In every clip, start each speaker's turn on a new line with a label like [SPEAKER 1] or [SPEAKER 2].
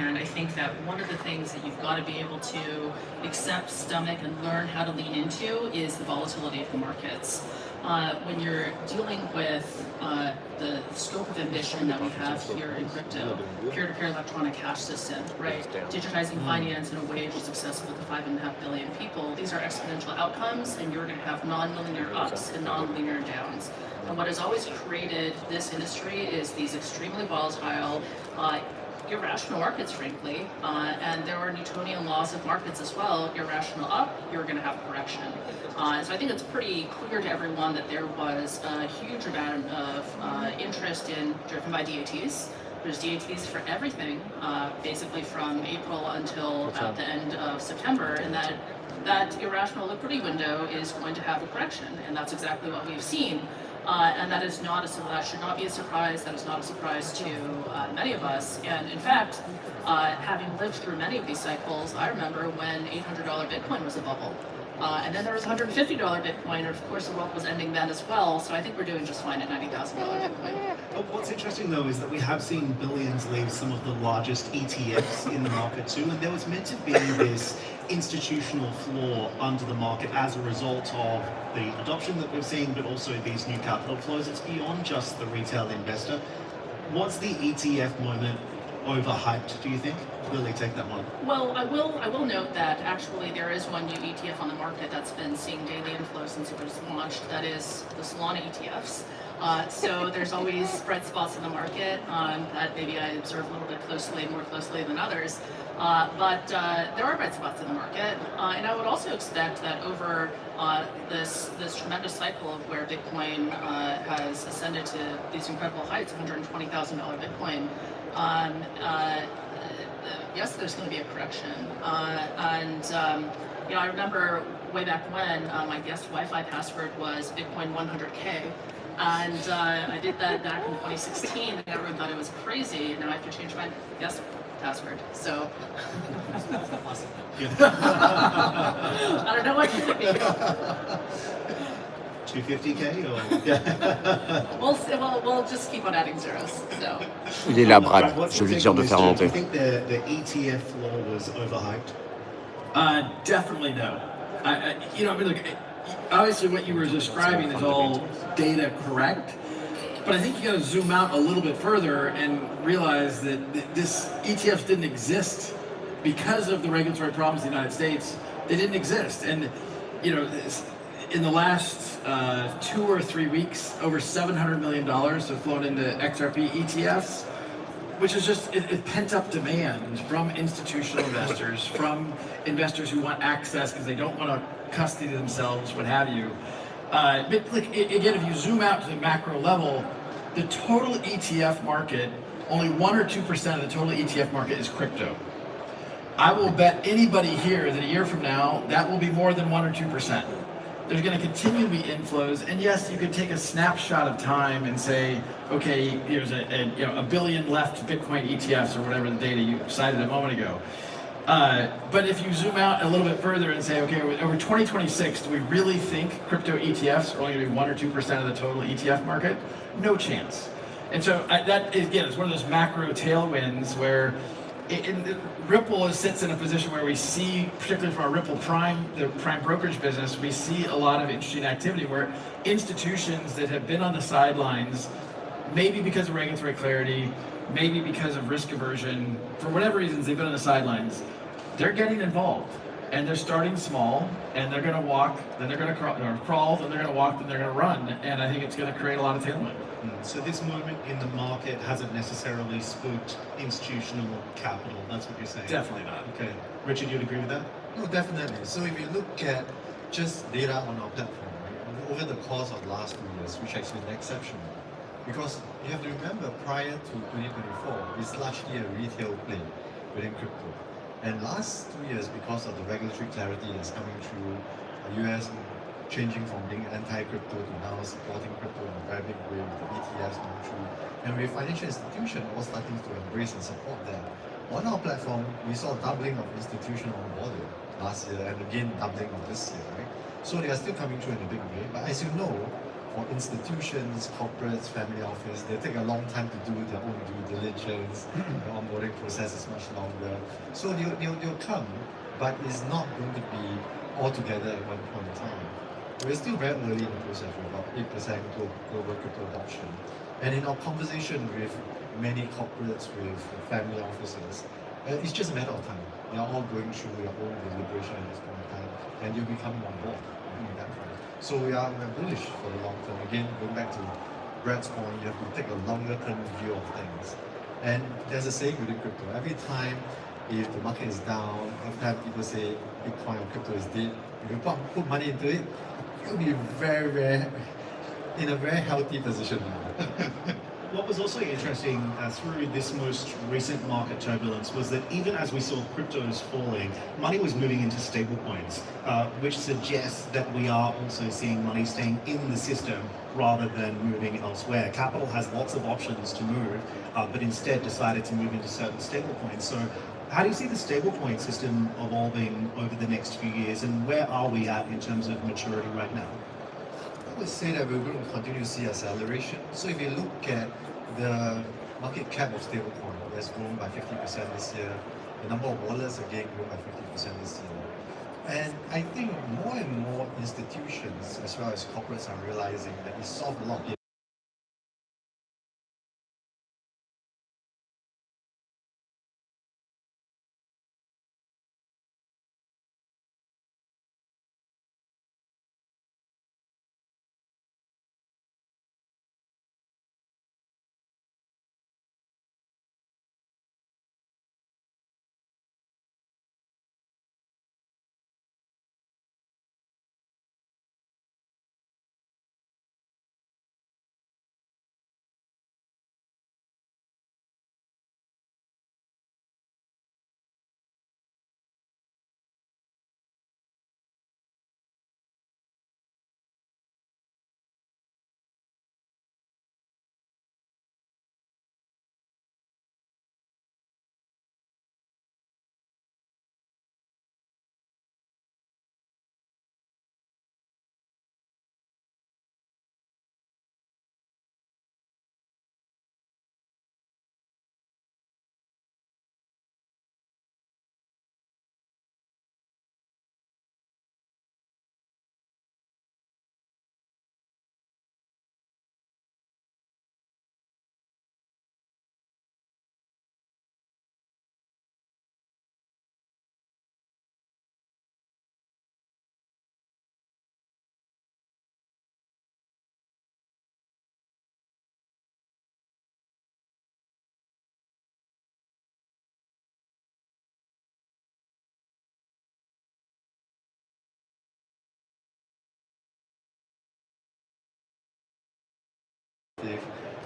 [SPEAKER 1] And I think that one of the things that you've got to be able to accept, stomach, and learn how to lean into is the volatility of the markets. When you're dealing with the scope of ambition that we have here in crypto, peer-to-peer electronic cash system, right? Digitizing finance in a way which is accessible to 5.5 billion people. These are exponential outcomes, and you're going to have non-linear ups and non-linear downs. And what has always created this industry is these extremely volatile, irrational markets, frankly, and there are Newtonian laws of markets as well. Irrational up, you're going to have a correction. So I think it's pretty clear to everyone that there was a huge amount of interest driven by DATs. There's DATs for everything, basically from April until about the end of September, and that irrational liquidity window is going to have a correction, and that's exactly what we've seen. And that is not that should not be a surprise. That is not a surprise to many of us. And in fact, having lived through many of these cycles, I remember when $800 Bitcoin was a bubble. And then there was $150 Bitcoin, and of course the world was ending then as well. So I think we're doing just fine at $90,000 Bitcoin.
[SPEAKER 2] But what's interesting though is that we have seen billions leave some of the largest ETFs in the market too, and there was meant to be this institutional floor under the market as a result of the adoption that we've seen, but also these new capital flows. It's beyond just the retail investor. Was the ETF moment overhyped, do you think? Really take that one.
[SPEAKER 1] Well, I will note that actually there is one new ETF on the market that's been seeing daily inflow since it was launched. That is the Solana ETFs. So there's always bright spots in the market that maybe I observe a little bit more closely than others. But there are bright spots in the market, and I would also expect that over this tremendous cycle of where Bitcoin has ascended to these incredible heights, $120,000 Bitcoin. Yes, there's going to be a correction, I remember way back when my guest Wi-Fi password was Bitcoin 100K, and I did that back in 2016, and everyone thought it was crazy, and now I have to change my guest password. So I don't know what you think.
[SPEAKER 2] 250K or
[SPEAKER 1] we'll just keep on adding zeros. So.
[SPEAKER 3] Il est là, Brad. Je vais lui dire de faire
[SPEAKER 2] Do
[SPEAKER 3] monter.
[SPEAKER 2] you think the ETF floor was overhyped?
[SPEAKER 4] Definitely no. Look, obviously what you were describing is all data correct, but I think you got to zoom out a little bit further and realize that this ETFs didn't exist because of the regulatory problems in the United States. They didn't exist, and in the last 2 or 3 weeks, over $700 million have flown into XRP ETFs, which is just pent-up demand from institutional investors, from investors who want access because they don't want to custody themselves, what have you. But again, if you zoom out to the macro level, the total ETF market, only 1 or 2% of the total ETF market is crypto. I will bet anybody here that a year from now, that will be more than 1 or 2%. There's going to continue to be inflows, and yes, you could take a snapshot of time and say, okay, there's a billion left Bitcoin ETFs or whatever the data you cited a moment ago. But if you zoom out a little bit further and say, okay, over 2026, do we really think crypto ETFs are only going to be 1 or 2% of the total ETF market? No chance. And so that, again, is one of those macro tailwinds where Ripple sits in a position where we see, particularly from our Ripple Prime, the prime brokerage business, we see a lot of interesting activity where institutions that have been on the sidelines, maybe because of regulatory clarity, maybe because of risk aversion, for whatever reasons they've been on the sidelines, they're getting involved. And they're starting small, and they're going to walk, then they're going to crawl, then they're going to walk, then they're going to run. And I think it's going to create a lot of tailwind.
[SPEAKER 2] So this moment in the market hasn't necessarily spooked institutional capital. That's what you're saying?
[SPEAKER 4] Definitely not.
[SPEAKER 2] Okay. Richard, you'd agree with that?
[SPEAKER 5] No, definitely. So if you look at just data on our platform, right, over the course of the last 2 years, which has been exceptional, because you have to remember prior to 2024, it's largely a retail play within crypto. And last 2 years, because of the regulatory clarity that's coming through, the US changing from being anti-crypto to now supporting crypto in a very big way with the ETFs coming through, and with financial institutions all starting to embrace and support that. On our platform, we saw doubling of institutional onboarding last year and again doubling of this year, right? So they are still coming through in a big way. But as you know, for institutions, corporates, family office, they take a long time to do their own due diligence. The onboarding process is much longer. So they'll come, but it's not going to be all together at one point in time. We're still very early in the process, we're about 8% global crypto adoption. And in our conversation with many corporates, with family offices, it's just a matter of time. They are all going through their own deliberation at this point in time, and you'll be coming on board in that front. So we're bullish for the long term. Again, going back to Brad's point, you have to take a longer term view of things. And there's a saying within crypto, every time if the market is down, every time people say Bitcoin or crypto is dead, if you put money into it, you'll be in a very healthy position now.
[SPEAKER 2] What was also interesting through this most recent market turbulence was that even as we saw cryptos falling, money was moving into stablecoins, which suggests that we are also seeing money staying in the system rather than moving elsewhere. Capital has lots of options to move, but instead decided to move into certain stablecoins. So how do you see the stablecoin system evolving over the next few years, and where are we at in terms of maturity right now?
[SPEAKER 5] I would say that we're going to continue to see acceleration. So if you look at the market cap of stablecoin, that's grown by 50% this year. The number of wallets again grew by 50% this year. And I think more and more institutions as well as corporates are realizing that it solved a lot of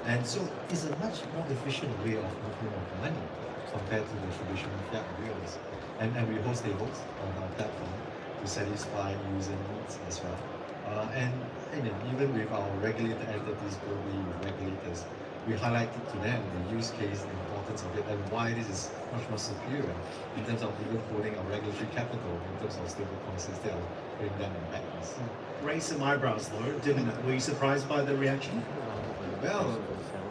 [SPEAKER 5] and so it's a much more efficient way of movement of money compared to the traditional fiat rails. And we host tables on our platform to satisfy user needs as well. And even with our regulated entities globally, with regulators, we highlighted to them the use case, the importance of it, and why this is much more superior in terms of even holding our regulatory capital in terms of stablecoins instead of putting them in banks.
[SPEAKER 2] Raised some eyebrows though, didn't it? Were you surprised by the reaction?
[SPEAKER 5] Well,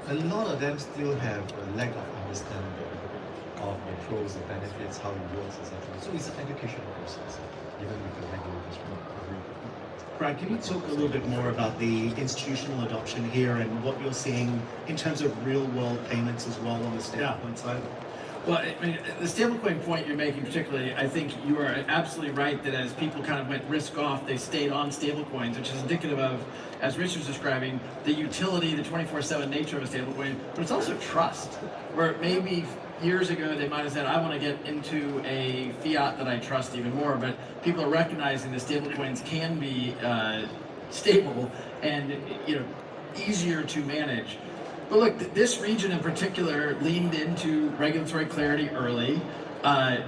[SPEAKER 5] a lot of them still have a lack of understanding of the pros, the benefits, how it works, etc. So it's an educational process, even with the regulators.
[SPEAKER 2] Brad, can you talk a little bit more about the institutional adoption here and what you're seeing in terms of real-world payments as well on the stablecoin side?
[SPEAKER 4] Well, I mean, the stablecoin point you're making particularly, I think you are absolutely right that as people kind of went risk off, they stayed on stablecoins, which is indicative of, as Rich was describing, the utility, the 24/7 nature of a stablecoin, but it's also trust, where maybe years ago they might have said, I want to get into a fiat that I trust even more, but people are recognizing that stablecoins can be stable and easier to manage. But look, this region in particular leaned into regulatory clarity early.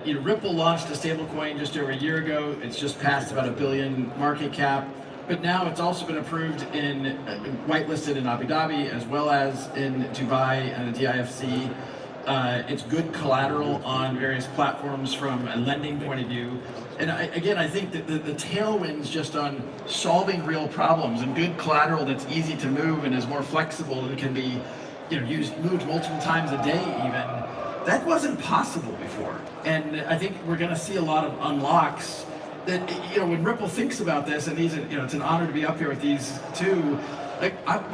[SPEAKER 4] Ripple launched a stablecoin just over a year ago. It's just passed about $1 billion market cap. But now it's also been approved whitelisted in Abu Dhabi as well as in Dubai and the DIFC. It's good collateral on various platforms from a lending point of view. And I think that the tailwinds just on solving real problems and good collateral that's easy to move and is more flexible and can be, moved multiple times a day even, that wasn't possible before. And I think we're going to see a lot of unlocks that, when Ripple thinks about this, and it's an honor to be up here with these two. We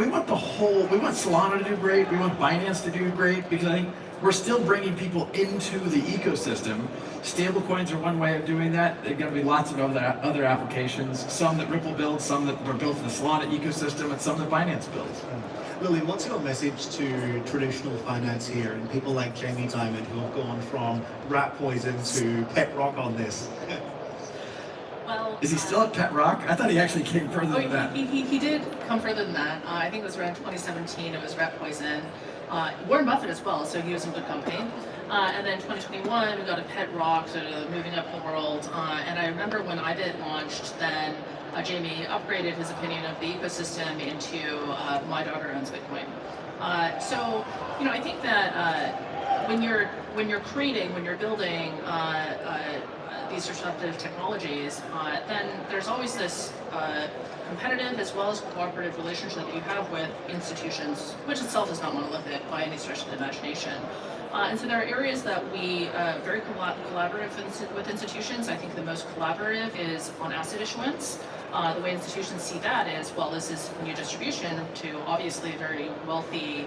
[SPEAKER 4] want Solana to do great. We want Binance to do great, because I think we're still bringing people into the ecosystem. Stablecoins are one way of doing that. There are going to be lots of other applications. Some that Ripple builds, some that were built in the Solana ecosystem, and some that Binance builds.
[SPEAKER 2] Lily, what's your message to traditional finance here and people like Jamie Dimon who have gone from rat poison to pet rock on this?
[SPEAKER 1] Well,
[SPEAKER 4] is he still at Pet Rock? I thought he actually came further than that.
[SPEAKER 1] He did come further than that. I think it was around 2017. It was rat poison. Warren Buffett as well, so he was in good company. And then 2021, we got a Pet Rock, sort of moving up the world. And I remember when IBIT launched, then Jamie upgraded his opinion of the ecosystem into my daughter owns Bitcoin. So, I think that when you're creating, when you're building these disruptive technologies, then there's always this competitive as well as cooperative relationship that you have with institutions, which itself is not monolithic by any stretch of the imagination. And so there are areas that we very collaborative with institutions. I think the most collaborative is on asset issuance. The way institutions see that is, well, this is new distribution to obviously a very wealthy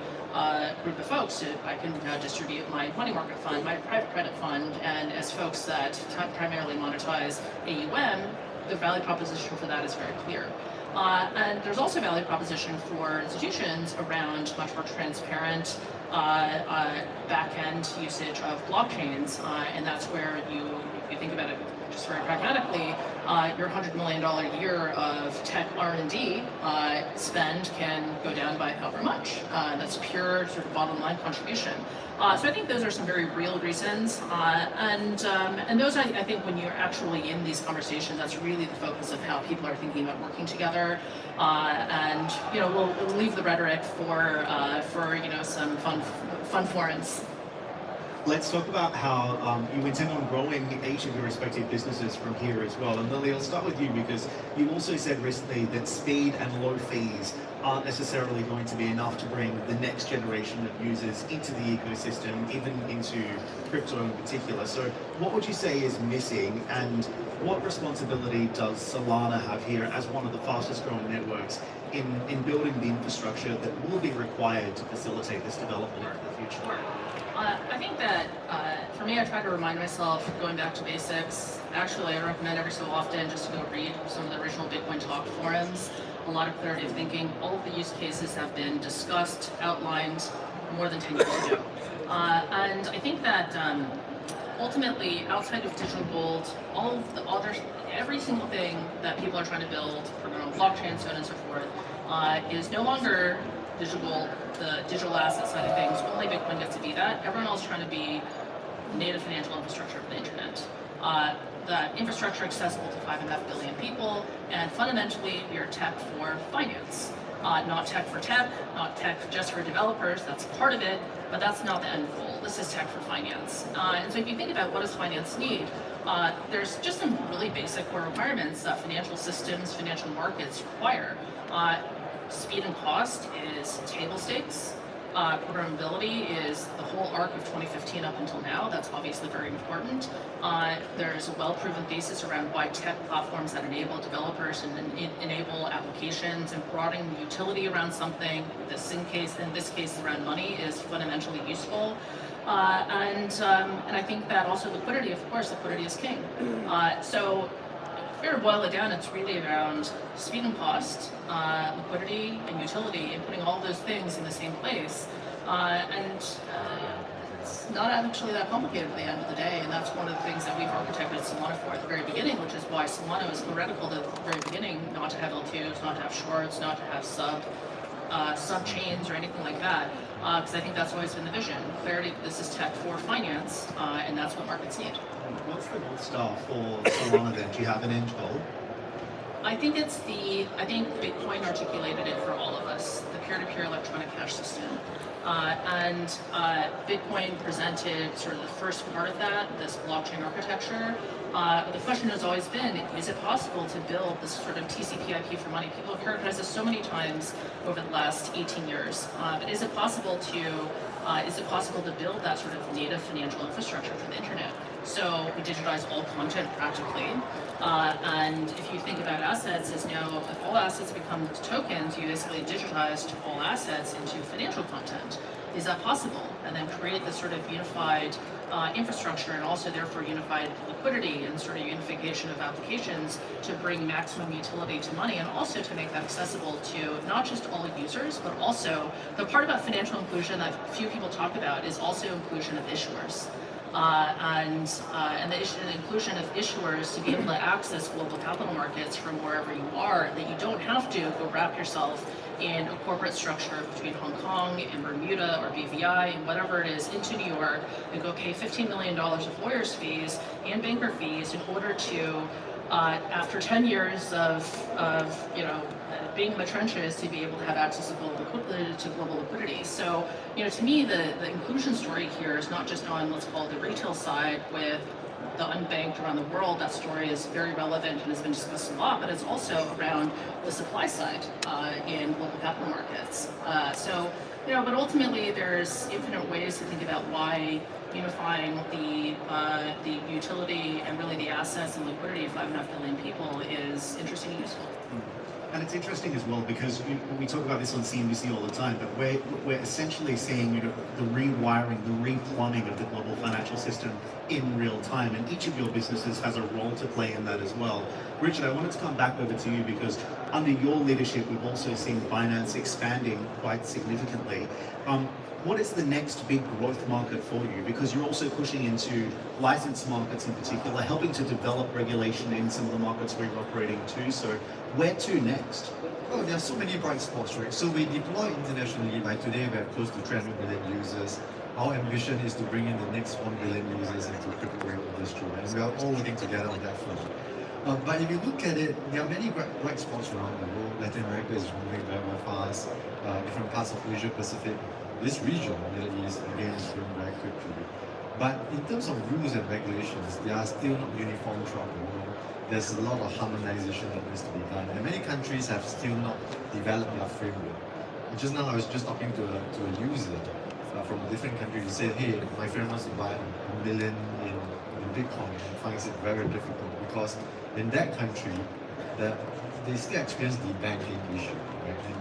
[SPEAKER 1] group of folks. I can now distribute my money market fund, my private credit fund, and as folks that primarily monetize AUM, the value proposition for that is very clear. And there's also value proposition for institutions around much more transparent back-end usage of blockchains, and that's where if you think about it just very pragmatically, your $100 million a year of tech R&D spend can go down by however much. That's pure sort of bottom line contribution. So I think those are some very real reasons, and those I think when you're actually in these conversations, that's really the focus of how people are thinking about working together. And we'll leave the rhetoric for some fun forums.
[SPEAKER 2] Let's talk about how you intend on growing each of your respective businesses from here as well. And Lily, I'll start with you because you also said recently that speed and low fees aren't necessarily going to be enough to bring the next generation of users into the ecosystem, even into crypto in particular. So what would you say is missing, and what responsibility does Solana have here as one of the fastest growing networks in building the infrastructure that will be required to facilitate this development into the future?
[SPEAKER 1] I think that for me, I try to remind myself going back to basics. Actually, I recommend every so often just to go read some of the original Bitcoin talk forums. A lot of clarity of thinking. All of the use cases have been discussed, outlined more than 10 years ago. And I think that ultimately, outside of digital gold, all of the other, every single thing that people are trying to build, for blockchain, so on and so forth, is no longer digital, the digital asset side of things. Only Bitcoin gets to be that. Everyone else is trying to be native financial infrastructure for the internet. That infrastructure accessible to 5.5 billion people, and fundamentally we are tech for finance. Not tech for tech, not tech just for developers, that's part of it, but that's not the end goal. This is tech for finance. And so if you think about what does finance need, there's just some really basic core requirements that financial systems, financial markets require. Speed and cost is table stakes. Programmability is the whole arc of 2015 up until now. That's obviously very important. There's a well-proven thesis around why tech platforms that enable developers and enable applications and broadening the utility around something, in this case around money, is fundamentally useful. And I think that also liquidity, of course, liquidity is king. So if you were to boil it down, it's really around speed and cost, liquidity and utility, and putting all those things in the same place. It's not actually that complicated at the end of the day, and that's one of the things that we've architected Solana for at the very beginning, which is why Solana was theoretical at the very beginning, not to have L2s, not to have shorts, not to have sub chains or anything like that, because I think that's always been the vision. Clarity, this is tech for finance, and that's what markets need.
[SPEAKER 2] What's the North Star for Solana then? Do you have an end goal?
[SPEAKER 1] I think Bitcoin articulated it for all of us, the peer-to-peer electronic cash system. Bitcoin presented sort of the first part of that, this blockchain architecture. The question has always been, is it possible to build this sort of TCP/IP for money? People have characterized this so many times over the last 18 years. But is it possible to build that sort of native financial infrastructure for the internet? So we digitize all content practically. And if you think about assets as now, if all assets become tokens, you basically digitized all assets into financial content. Is that possible? And then create this sort of unified infrastructure and also therefore unified liquidity and sort of unification of applications to bring maximum utility to money and also to make that accessible to not just all users, but also the part about financial inclusion that few people talk about is also inclusion of issuers. And the inclusion of issuers to be able to access global capital markets from wherever you are, that you don't have to go wrap yourself in a corporate structure between Hong Kong and Bermuda or BVI and whatever it is into New York and go pay $15 million of lawyers' fees and banker fees in order to, after 10 years of being in the trenches, to be able to have access to global liquidity. So, to me, the inclusion story here is not just on, let's call it the retail side with the unbanked around the world. That story is very relevant and has been discussed a lot, but it's also around the supply side in global capital markets. But ultimately there's infinite ways to think about why unifying the utility and really the assets and liquidity of 5.5 billion people is interesting and useful.
[SPEAKER 2] And it's interesting as well because we talk about this on CNBC all the time, but we're essentially seeing the rewiring, the replumbing of the global financial system in real time, and each of your businesses has a role to play in that as well. Richard, I wanted to come back over to you because under your leadership, we've also seen Binance expanding quite significantly. What is the next big growth market for you? Because you're also pushing into licensed markets in particular, helping to develop regulation in some of the markets where you're operating too. So where to next?
[SPEAKER 5] Oh, there are so many bright spots, right? So we deploy internationally. By today, we have close to 300 million users. Our ambition is to bring in the next 1 billion users into the crypto industry, and we are all working together on that front. But if you look at it, there are many bright spots around the world. Latin America is moving very, very fast. Different parts of Asia Pacific, this region, Middle East, again, is growing very quickly. But in terms of rules and regulations, they are still not uniform throughout the world. There's a lot of harmonization that needs to be done, and many countries have still not developed their framework. Just now, I was just talking to a user from a different country who said, hey, my friend wants to buy $1 million in Bitcoin and finds it very difficult because in that country, they still experience the banking issue, right? And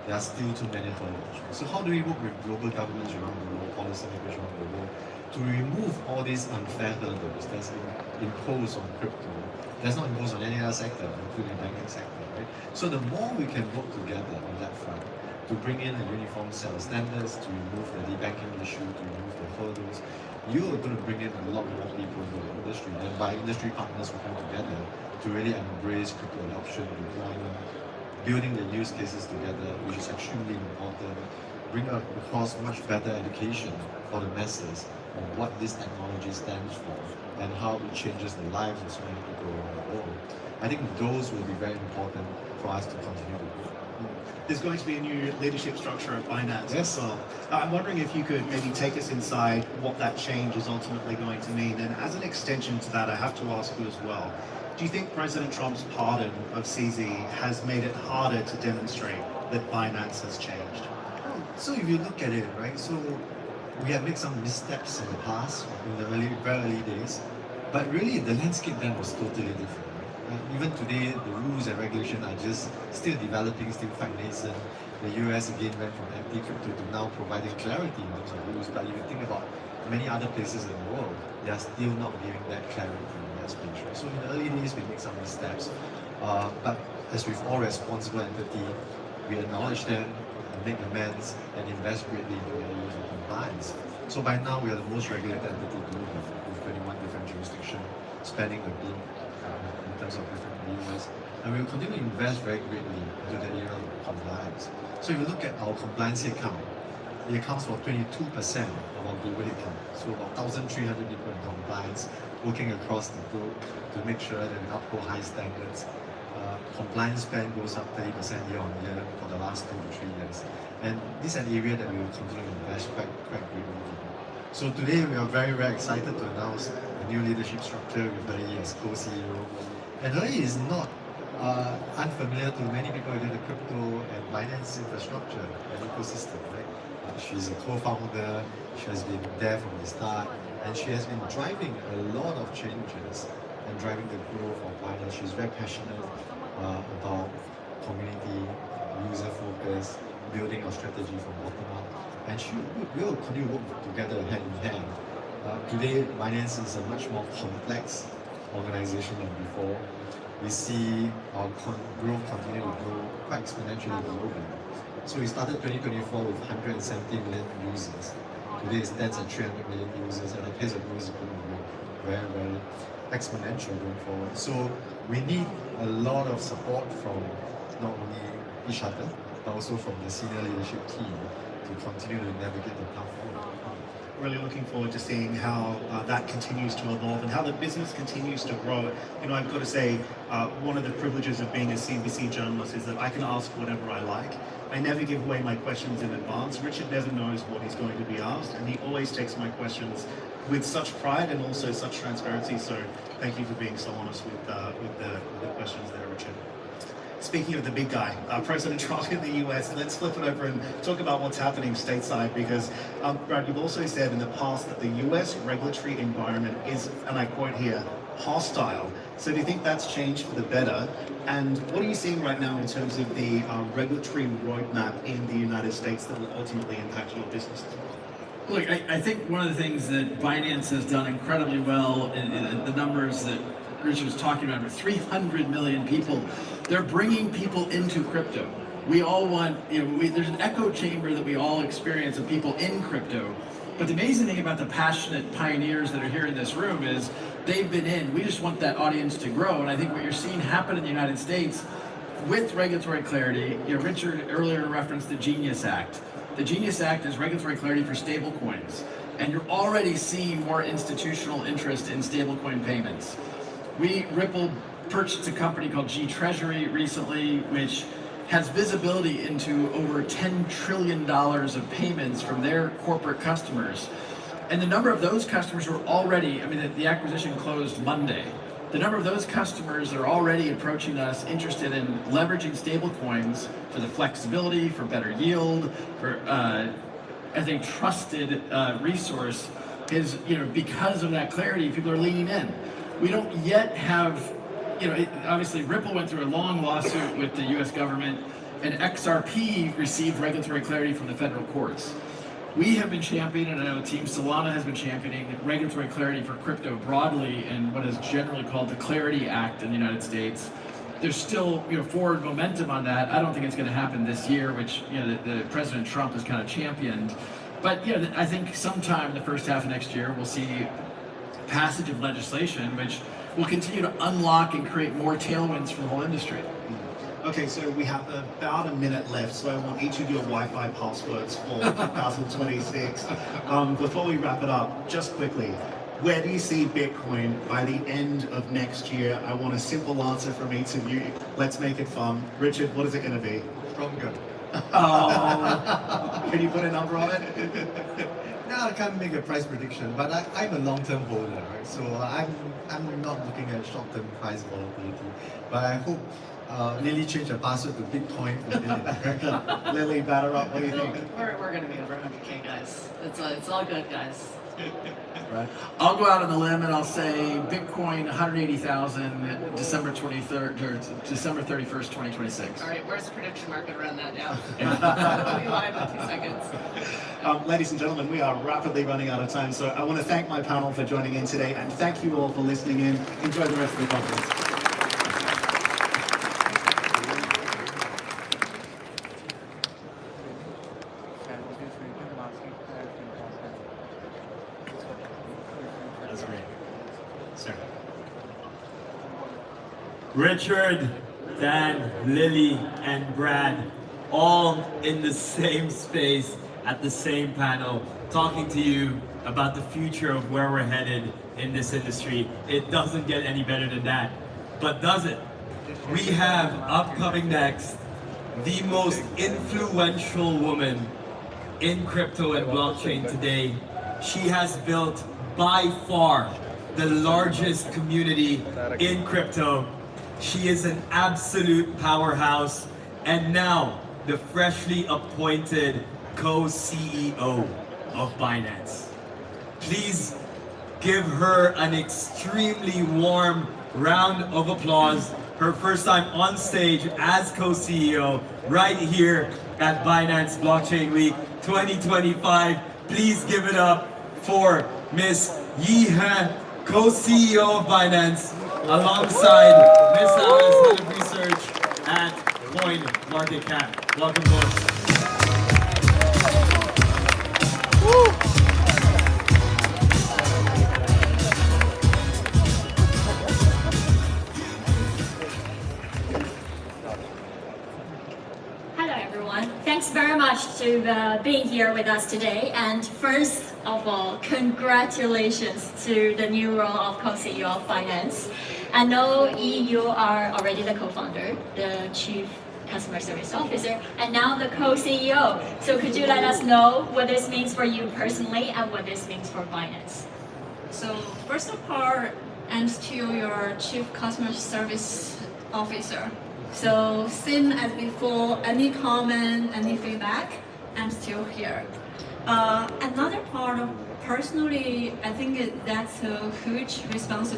[SPEAKER 5] there are still too many hurdles. So how do we work with global governments around the world, policymakers around the world, to remove all these unfair hurdles that's imposed on crypto, that's not imposed on any other sector, including the banking sector, right? So the more we can work together on that front, to bring in a uniform set of standards, to remove the debanking issue, to remove the hurdles, you are going to bring in a lot more people into the industry. And by industry partners working together to really embrace crypto adoption, deployment, building the use cases together, which is extremely important, bring across much better education for the masses on what this technology stands for and how it changes the lives of so many people around the world. I think those will be very important for us to continue to grow.
[SPEAKER 2] There's going to be a new leadership structure at Binance
[SPEAKER 5] Yes.
[SPEAKER 2] as well. I'm wondering if you could maybe take us inside what that change is ultimately going to mean. And as an extension to that, I have to ask you as well, do you think President Trump's pardon of CZ has made it harder to demonstrate that Binance has changed?
[SPEAKER 5] So if you look at it, right, so we have made some missteps in the past, in the very early days, but really the landscape then was totally different. Even today, the rules and regulations are just still developing, still quite nascent. The US again went from anti-crypto to now providing clarity in terms of rules. But if you think about many other places in the world, they are still not giving that clarity in that space. Right? So in the early days, we make some missteps. But as with all responsible entity, we acknowledge them, make amends, and invest greatly into the use of compliance. So by now, we are the most regulated entity globally with 21 different jurisdictions, spanning the globe. In terms of different levers, and we will continue to invest very greatly into the area of compliance. So if you look at our compliance headcount, it accounts for 22% of our global headcount. So about 1,300 people in compliance working across the globe to make sure that we uphold high standards. compliance spend goes up 30% year on year for the last 2 to 3 years. And this is an area that we will continue to invest quite greatly in. So today we are very, very excited to announce a new leadership structure with Lily as co-CEO. And Lily is not unfamiliar to many people within the crypto and finance infrastructure and ecosystem, right? She's a co-founder, she has been there from the start, and she has been driving a lot of changes and driving the growth of Binance. She's very passionate about community, user focus, building our strategy from bottom up, and we will continue to work together hand in hand. Today, Binance is a much more complex organization than before. We see our growth continue to grow quite exponentially globally. So we started 2024 with 170 million users. Today it stands at 300 million users, and the pace of growth is going to be very, very exponential going forward. So we need a lot of support from not only each other, but also from the senior leadership team to continue to navigate the path forward.
[SPEAKER 2] Really looking forward to seeing how that continues to evolve and how the business continues to grow. You know, I've got to say, one of the privileges of being a CNBC journalist is that I can ask whatever I like. I never give away my questions in advance. Richard never knows what he's going to be asked, and he always takes my questions with such pride and also such transparency. So thank you for being so honest with the questions there, Richard. Speaking of the big guy, President Trump in the US, let's flip it over and talk about what's happening stateside, because Brad, you've also said in the past that the US regulatory environment is, and I quote here, hostile. So do you think that's changed for the better? And what are you seeing right now in terms of the regulatory roadmap in the United States that will ultimately impact your business?
[SPEAKER 4] Look, I think one of the things that Binance has done incredibly well, and the numbers that Richard was talking about, 300 million people, they're bringing people into crypto. We all want, there's an echo chamber that we all experience of people in crypto. But the amazing thing about the passionate pioneers that are here in this room is they've been in. We just want that audience to grow. And I think what you're seeing happen in the United States with regulatory clarity, Richard earlier referenced the Genius Act. The Genius Act is regulatory clarity for stablecoins. And you're already seeing more institutional interest in stablecoin payments. Ripple purchased a company called G Treasury recently, which has visibility into over $10 trillion of payments from their corporate customers. And the number of those customers are already, the acquisition closed Monday. The number of those customers that are already approaching us interested in leveraging stablecoins for the flexibility, for better yield, for as a trusted resource is, because of that clarity, people are leaning in. We don't yet have, obviously Ripple went through a long lawsuit with the US government, and XRP received regulatory clarity from the federal courts. We have been championing, and I know Team Solana has been championing regulatory clarity for crypto broadly in what is generally called the Clarity Act in the United States. There's still forward momentum on that. I don't think it's going to happen this year, which the President Trump has kind of championed. But I think sometime in the first half of next year we'll see passage of legislation which will continue to unlock and create more tailwinds for the whole industry.
[SPEAKER 2] Okay, so we have about a minute left, so I want each of your Wi-Fi passwords for 2026. Before we wrap it up, just quickly, where do you see Bitcoin by the end of next year? I want a simple answer from each of you. Let's make it fun. Richard, what is it going to be?
[SPEAKER 5] Stronger.
[SPEAKER 2] Oh. Can you put a number on it?
[SPEAKER 5] No, I can't make a price prediction, but I'm a long-term holder, right? So I'm not looking at short-term price volatility. But I hope Lily changed her password to Bitcoin.
[SPEAKER 2] Lily, batter up. What do you think?
[SPEAKER 1] We're going to be over 100K, guys. It's all good, guys.
[SPEAKER 2] Right.
[SPEAKER 4] I'll go out on a limb and I'll say Bitcoin 180,000 December 23rd or December 31st, 2026.
[SPEAKER 1] All right, where's the prediction market around that now? We'll be live in 2 seconds.
[SPEAKER 2] Ladies and gentlemen, we are rapidly running out of time, so I want to thank my panel for joining in today, and thank you all for listening in. Enjoy the rest of the conference. That's great. Sir.
[SPEAKER 6] Richard, Dan, Lily, and Brad, all in the same space at the same panel, talking to you about the future of where we're headed in this industry. It doesn't get any better than that. But does it? we have upcoming next the most influential woman in crypto and blockchain today. She has built by far the largest community in crypto. She is an absolute powerhouse, and now the freshly appointed co-CEO of Binance. Please give her an extremely warm round of applause. Her first time on stage as co-CEO right here at Binance Blockchain Week 2025. Please give it up for Miss Yi He, co-CEO of Binance, alongside Miss Alice, Head of Research at CoinMarketCap. Welcome, both.
[SPEAKER 7] Hello everyone. Thanks very much to being here with us today. And first of all, congratulations to the new role of co-CEO of Binance. I know you are already the co-founder, the Chief Customer Service Officer, and now the co-CEO. So could you let us know what this means for you personally and what this means for Binance?
[SPEAKER 8] So first of all, I'm still your Chief Customer Service Officer. So same as before, any comment, any feedback, I'm still here. Another part of personally, I think that's a huge responsibility.